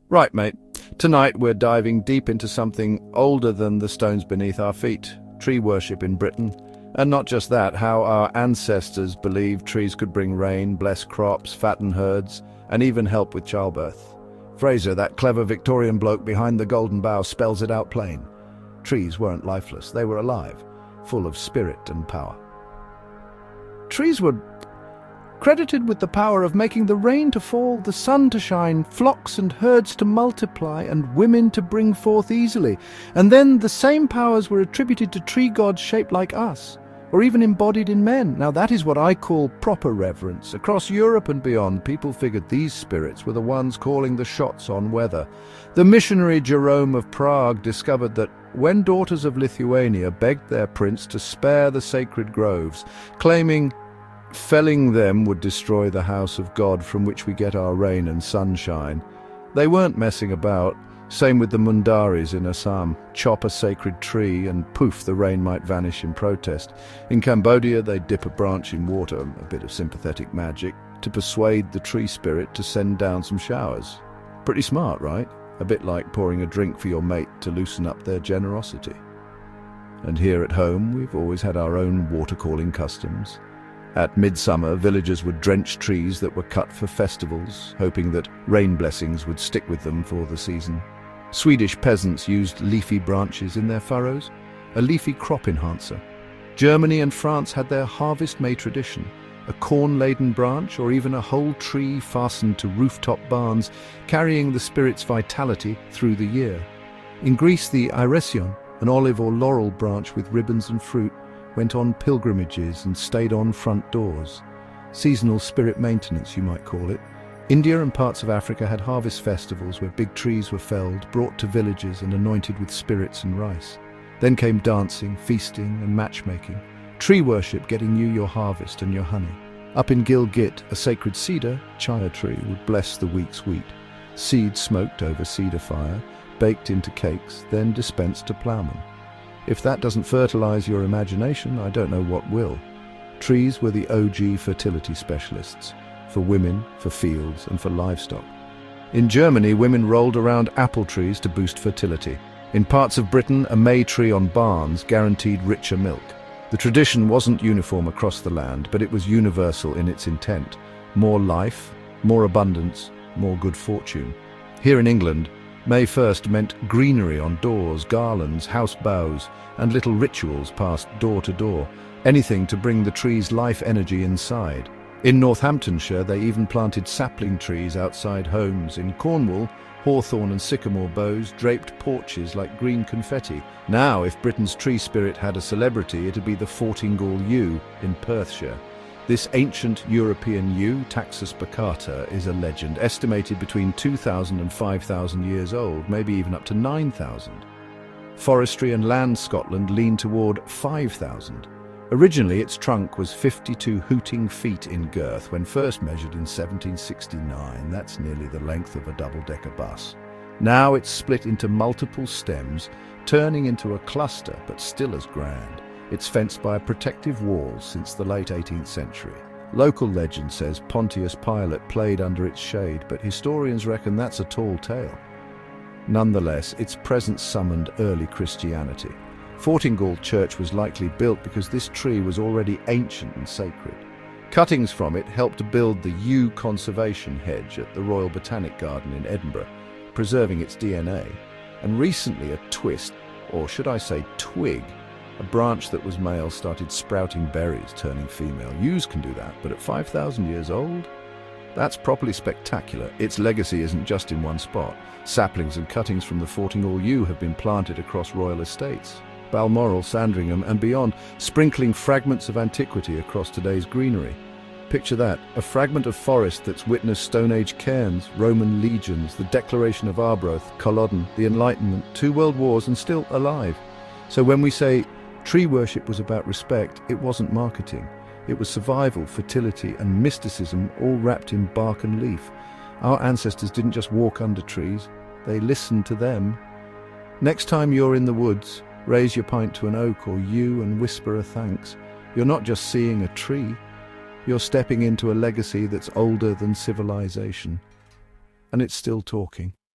Right, mate. Tonight we're diving deep into something older than the stones beneath our feet, tree worship in Britain. And not just that, how our ancestors believed trees could bring rain, bless crops, fatten herds, and even help with childbirth. Frazer, that clever Victorian bloke behind the Golden Bough, spells it out plain. Trees weren't lifeless, they were alive, full of spirit and power. Trees were credited with the power of making the rain to fall, the sun to shine, flocks and herds to multiply, and women to bring forth easily. And then the same powers were attributed to tree gods shaped like us, or even embodied in men. Now that is what I call proper reverence. Across Europe and beyond, people figured these spirits were the ones calling the shots on weather. The missionary Jerome of Prague discovered that when daughters of Lithuania begged their prince to spare the sacred groves, claiming felling them would destroy the house of God from which we get our rain and sunshine, they weren't messing about. Same with the Mundaris in Assam. Chop a sacred tree and poof, the rain might vanish in protest. In Cambodia, they dip a branch in water, a bit of sympathetic magic, to persuade the tree spirit to send down some showers. Pretty smart, right? A bit like pouring a drink for your mate to loosen up their generosity. And here at home, we've always had our own water-calling customs. At midsummer, villagers would drench trees that were cut for festivals, hoping that rain blessings would stick with them for the season. Swedish peasants used leafy branches in their furrows, a leafy crop enhancer. Germany and France had their Harvest May tradition, a corn-laden branch or even a whole tree fastened to rooftop barns, carrying the spirit's vitality through the year. In Greece, the iresion, an olive or laurel branch with ribbons and fruit, went on pilgrimages and stayed on front doors. Seasonal spirit maintenance, you might call it. India and parts of Africa had harvest festivals where big trees were felled, brought to villages and anointed with spirits and rice. Then came dancing, feasting and matchmaking. Tree worship getting you your harvest and your honey. Up in Gilgit, a sacred cedar, chaya tree, would bless the week's wheat. Seed smoked over cedar fire, baked into cakes, then dispensed to ploughmen. If that doesn't fertilize your imagination, I don't know what will. Trees were the OG fertility specialists, for women, for fields, and for livestock. In Germany, women rolled around apple trees to boost fertility. In parts of Britain, a May tree on barns guaranteed richer milk. The tradition wasn't uniform across the land, but it was universal in its intent. More life, more abundance, more good fortune. Here in England, May 1st meant greenery on doors, garlands, house boughs, and little rituals passed door to door, anything to bring the tree's life energy inside. In Northamptonshire, they even planted sapling trees outside homes. In Cornwall, hawthorn and sycamore boughs draped porches like green confetti. Now, if Britain's tree spirit had a celebrity, it'd be the Fortingall Yew in Perthshire. This ancient European yew, Taxus baccata, is a legend, estimated between 2,000 and 5,000 years old, maybe even up to 9,000. Forestry and Land Scotland lean toward 5,000. Originally, its trunk was 52 hooting feet in girth when first measured in 1769. That's nearly the length of a double-decker bus. Now it's split into multiple stems, turning into a cluster, but still as grand. It's fenced by a protective wall since the late 18th century. Local legend says Pontius Pilate played under its shade, but historians reckon that's a tall tale. Nonetheless, its presence summoned early Christianity. Fortingall Church was likely built because this tree was already ancient and sacred. Cuttings from it helped build the yew conservation hedge at the Royal Botanic Garden in Edinburgh, preserving its DNA. And recently a twist, or should I say twig, a branch that was male started sprouting berries, turning female. Yews can do that, but at 5,000 years old? That's properly spectacular. Its legacy isn't just in one spot. Saplings and cuttings from the Fortingall Yew have been planted across royal estates, Balmoral, Sandringham and beyond, sprinkling fragments of antiquity across today's greenery. Picture that, a fragment of forest that's witnessed Stone Age cairns, Roman legions, the Declaration of Arbroath, Culloden, the Enlightenment, 2 world wars and still alive. So when we say tree worship was about respect, it wasn't marketing. It was survival, fertility and mysticism all wrapped in bark and leaf. Our ancestors didn't just walk under trees, they listened to them. Next time you're in the woods, raise your pint to an oak or yew and whisper a thanks. You're not just seeing a tree, you're stepping into a legacy that's older than civilization. And it's still talking.